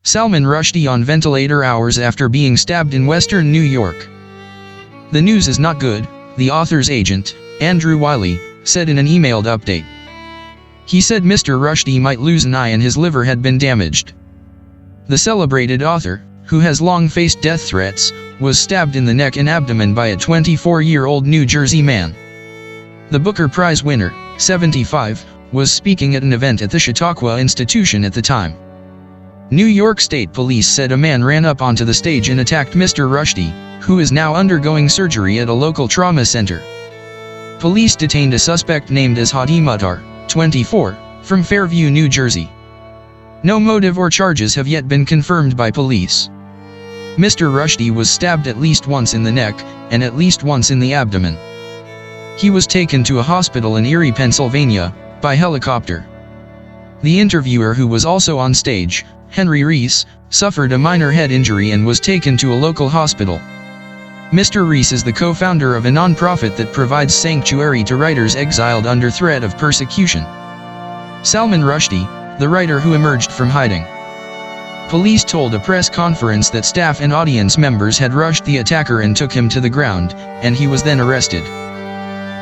Salman Rushdie on ventilator hours after being stabbed in Western New York. The news is not good, the author's agent, Andrew Wiley, said in an emailed update. He said Mr. Rushdie might lose an eye and his liver had been damaged. The celebrated author, who has long faced death threats, was stabbed in the neck and abdomen by a 24-year-old New Jersey man. The Booker Prize winner, 75, was speaking at an event at the Chautauqua Institution at the time. New York State Police said a man ran up onto the stage and attacked Mr. Rushdie, who is now undergoing surgery at a local trauma center. Police detained a suspect named as Hadi Matar, 24, from Fairview, New Jersey. No motive or charges have yet been confirmed by police. Mr. Rushdie was stabbed at least once in the neck, and at least once in the abdomen. He was taken to a hospital in Erie, Pennsylvania, by helicopter. The interviewer, who was also on stage, Henry Reese, suffered a minor head injury and was taken to a local hospital. Mr. Reese is the co-founder of a non-profit that provides sanctuary to writers exiled under threat of persecution. Salman Rushdie, the writer who emerged from hiding. Police told a press conference that staff and audience members had rushed the attacker and took him to the ground, and he was then arrested.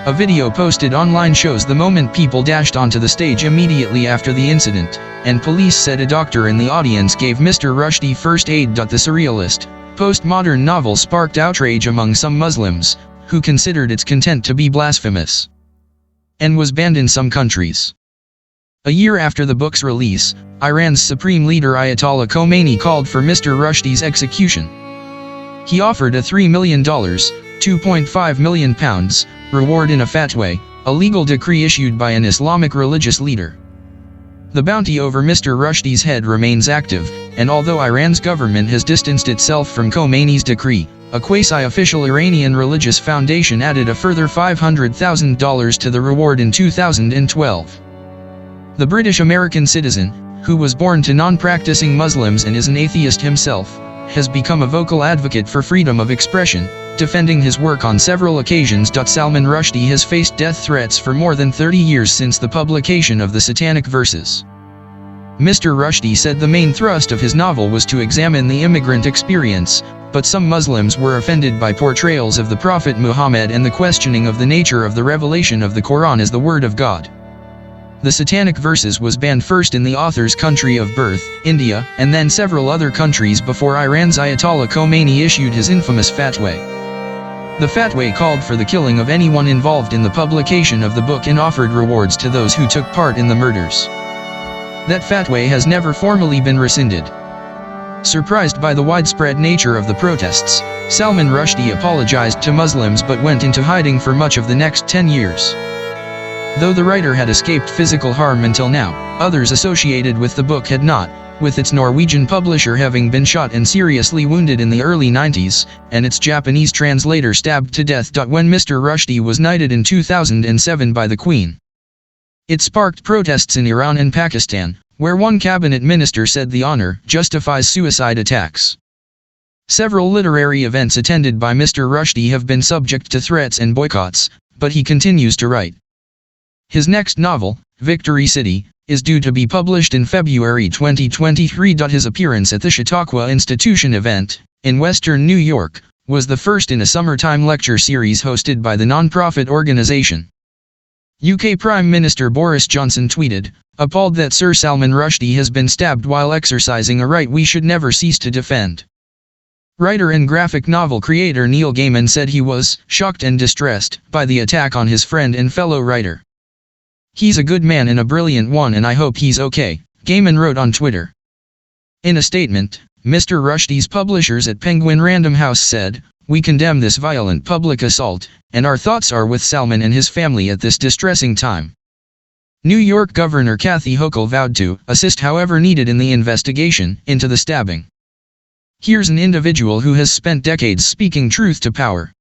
A video posted online shows the moment people dashed onto the stage immediately after the incident, and police said a doctor in the audience gave Mr. Rushdie first aid. The surrealist, postmodern novel sparked outrage among some Muslims, who considered its content to be blasphemous, and was banned in some countries. A year after the book's release, Iran's supreme leader Ayatollah Khomeini called for Mr. Rushdie's execution. He offered a $3 million, £2.5 million, reward in a fatwa, a legal decree issued by an Islamic religious leader. The bounty over Mr. Rushdie's head remains active, and although Iran's government has distanced itself from Khomeini's decree, a quasi-official Iranian religious foundation added a further $500,000 to the reward in 2012. The British-American citizen, who was born to non-practicing Muslims and is an atheist himself, has become a vocal advocate for freedom of expression, defending his work on several occasions. Salman Rushdie has faced death threats for more than 30 years since the publication of the Satanic Verses. Mr. Rushdie said the main thrust of his novel was to examine the immigrant experience, but some Muslims were offended by portrayals of the Prophet Muhammad and the questioning of the nature of the revelation of the Quran as the Word of God. The Satanic Verses was banned first in the author's country of birth, India, and then several other countries before Iran's Ayatollah Khomeini issued his infamous fatwa. The fatwa called for the killing of anyone involved in the publication of the book and offered rewards to those who took part in the murders. That fatwa has never formally been rescinded. Surprised by the widespread nature of the protests, Salman Rushdie apologized to Muslims but went into hiding for much of the next 10 years. Though the writer had escaped physical harm until now, others associated with the book had not, with its Norwegian publisher having been shot and seriously wounded in the early 90s, and its Japanese translator stabbed to death. When Mr. Rushdie was knighted in 2007 by the Queen, it sparked protests in Iran and Pakistan, where one cabinet minister said the honor justifies suicide attacks. Several literary events attended by Mr. Rushdie have been subject to threats and boycotts, but he continues to write. His next novel, Victory City, is due to be published in February 2023. His appearance at the Chautauqua Institution event, in Western New York, was the first in a summertime lecture series hosted by the non-profit organization. UK Prime Minister Boris Johnson tweeted, appalled that Sir Salman Rushdie has been stabbed while exercising a right we should never cease to defend. Writer and graphic novel creator Neil Gaiman said he was shocked and distressed by the attack on his friend and fellow writer. He's a good man and a brilliant one and I hope he's okay, Gaiman wrote on Twitter. In a statement, Mr. Rushdie's publishers at Penguin Random House said, we condemn this violent public assault, and our thoughts are with Salman and his family at this distressing time. New York Governor Kathy Hochul vowed to assist however needed in the investigation into the stabbing. Here's an individual who has spent decades speaking truth to power.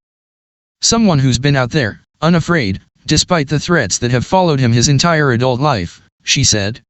Someone who's been out there, unafraid, despite the threats that have followed him his entire adult life, she said.